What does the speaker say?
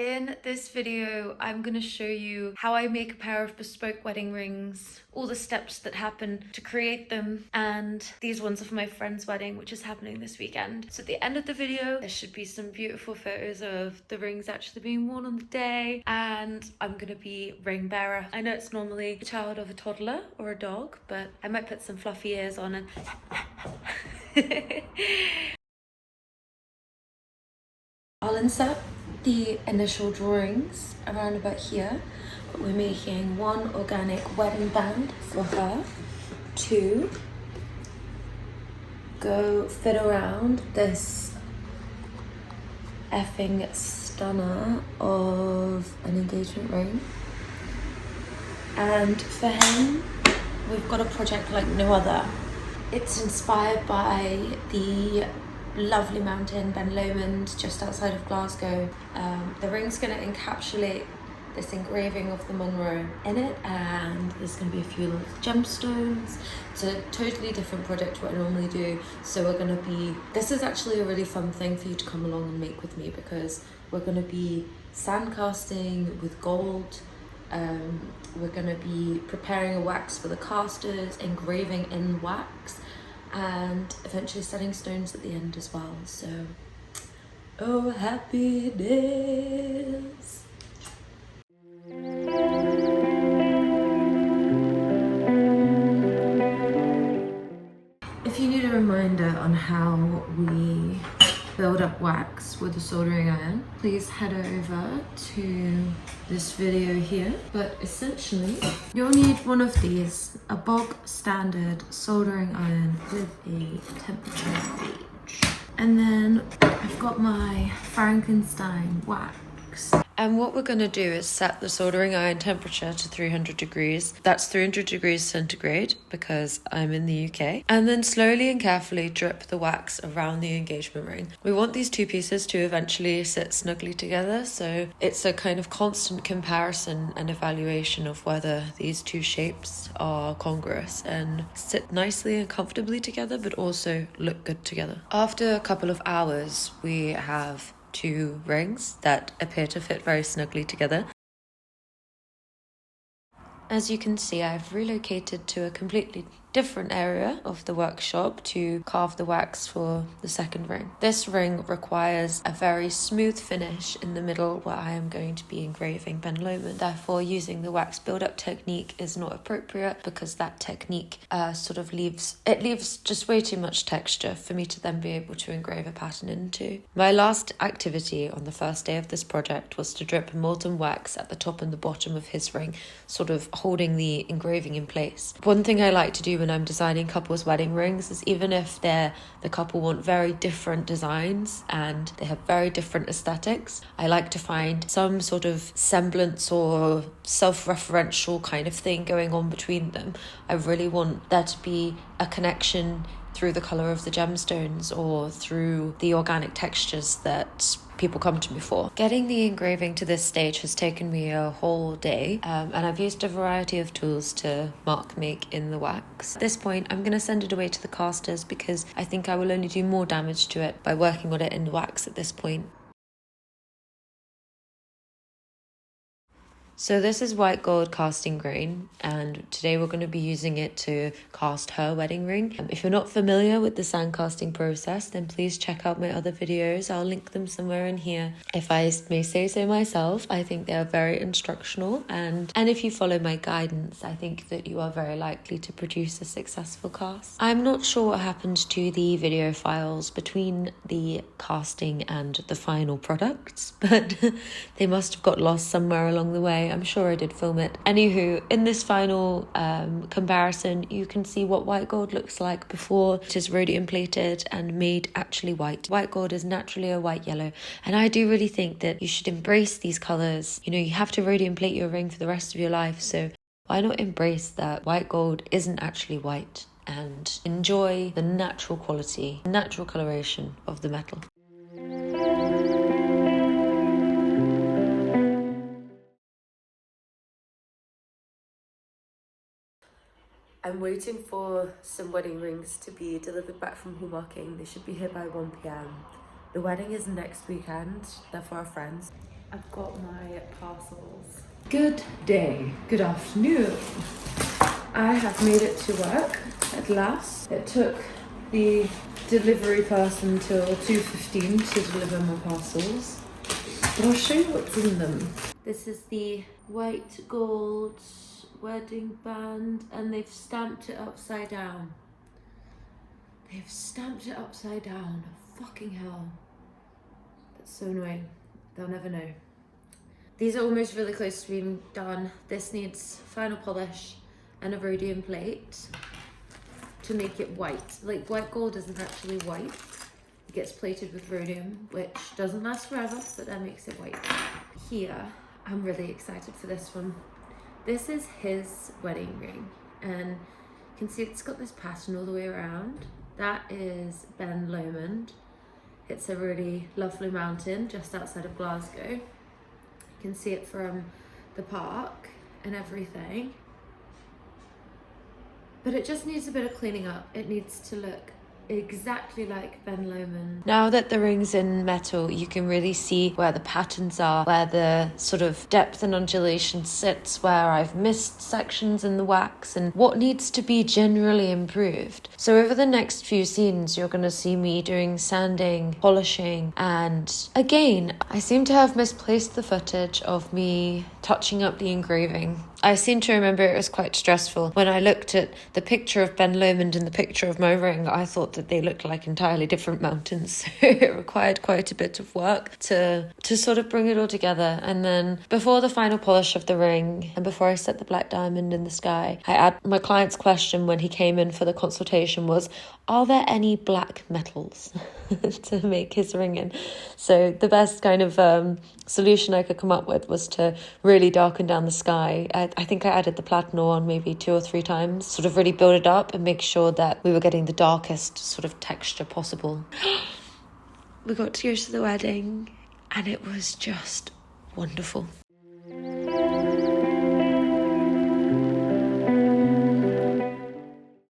In this video, I'm going to show you how I make a pair of bespoke wedding rings, all the steps that happen to create them, and these ones are for my friend's wedding, which is happening this weekend. So at the end of the video, there should be some beautiful photos of the rings actually being worn on the day, and I'm going to be ring bearer. I know it's normally the child of a toddler or a dog, but I might put some fluffy ears on and I'll insert the initial drawings around about here, but we're making one organic wedding band for her to go fit around this effing stunner of an engagement ring. And for him, we've got a project like no other. It's inspired by the lovely mountain Ben Lomond just outside of Glasgow. The ring's going to encapsulate this engraving of the Monroe in it, and there's going to be a few little gemstones. It's a totally different project to what I normally do, so we're going to be, this is actually a really fun thing for you to come along and make with me, because we're going to be sand casting with gold. We're going to be preparing a wax for the casters, engraving in wax, and eventually setting stones at the end as well. So, oh happy days. If you need a reminder on how we build up wax with a soldering iron, please head over to this video here. But essentially, you'll need one of these, a bog standard soldering iron with a temperature gauge. And then I've got my Frankenstein wax. And what we're going to do is set the soldering iron temperature to 300 degrees. That's 300 degrees centigrade because I'm in the UK. And then slowly and carefully drip the wax around the engagement ring. We want these two pieces to eventually sit snugly together, so it's a kind of constant comparison and evaluation of whether these two shapes are congruous and sit nicely and comfortably together, but also look good together. After a couple of hours, we have two rings that appear to fit very snugly together. As you can see, I've relocated to a completely different area of the workshop to carve the wax for the second ring. This ring requires a very smooth finish in the middle where I am going to be engraving Ben Lomond. Therefore, using the wax build-up technique is not appropriate, because that technique leaves just way too much texture for me to then be able to engrave a pattern into. My last activity on the first day of this project was to drip molten wax at the top and the bottom of his ring, sort of holding the engraving in place. One thing I like to do when I'm designing couples' wedding rings is, even if the couple want very different designs and they have very different aesthetics, I like to find some sort of semblance or self-referential kind of thing going on between them. I really want there to be a connection through the colour of the gemstones or through the organic textures that people come to me for. Getting the engraving to this stage has taken me a whole day, and I've used a variety of tools to mark make in the wax. At this point, I'm going to send it away to the casters, because I think I will only do more damage to it by working on it in wax at this point. So this is white gold casting grain, and today we're going to be using it to cast her wedding ring. If you're not familiar with the sand casting process, then please check out my other videos. I'll link them somewhere in here. If I may say so myself, I think they are very instructional, and if you follow my guidance, I think that you are very likely to produce a successful cast. I'm not sure what happened to the video files between the casting and the final products, but they must have got lost somewhere along the way. I'm sure I did film it. Anywho, in this final comparison, you can see what white gold looks like before it is rhodium plated and made actually white. White gold is naturally a white yellow, and I do really think that you should embrace these colours. You know, you have to rhodium plate your ring for the rest of your life, so why not embrace that white gold isn't actually white and enjoy the natural quality, natural coloration of the metal. I'm waiting for some wedding rings to be delivered back from Hallmarking. They should be here by 1 p.m. The wedding is next weekend. They're for our friends. I've got my parcels. Good day, good afternoon. I have made it to work at last. It took the delivery person till 2:15 to deliver my parcels. But I'll show you what's in them. This is the white gold wedding band, and they've stamped it upside down. They've stamped it upside down. Fucking hell. That's so annoying. They'll never know. These are almost really close to being done. This needs final polish and a rhodium plate to make it white. Like, white gold isn't actually white. It gets plated with rhodium, which doesn't last forever, but that makes it white. Here, I'm really excited for this one. This is his wedding ring, and you can see it's got this pattern all the way around. That is Ben Lomond. It's a really lovely mountain just outside of Glasgow. You can see it from the park and everything. But it just needs a bit of cleaning up. It needs to look exactly like Ben Lomond. Now that the ring's in metal, you can really see where the patterns are, where the sort of depth and undulation sits, where I've missed sections in the wax, and what needs to be generally improved. So over the next few scenes, you're going to see me doing sanding, polishing, and again, I seem to have misplaced the footage of me touching up the engraving. I seem to remember it was quite stressful. When I looked at the picture of Ben Lomond and the picture of my ring, I thought that they looked like entirely different mountains. So it required quite a bit of work to sort of bring it all together. And then before the final polish of the ring and before I set the black diamond in the sky, my client's question when he came in for the consultation was, are there any black metals to make his ring in? So the best kind of solution I could come up with was to really darken down the sky. I think I added the platinum on maybe 2 or 3 times, sort of really build it up and make sure that we were getting the darkest sort of texture possible. We got to go to the wedding and it was just wonderful.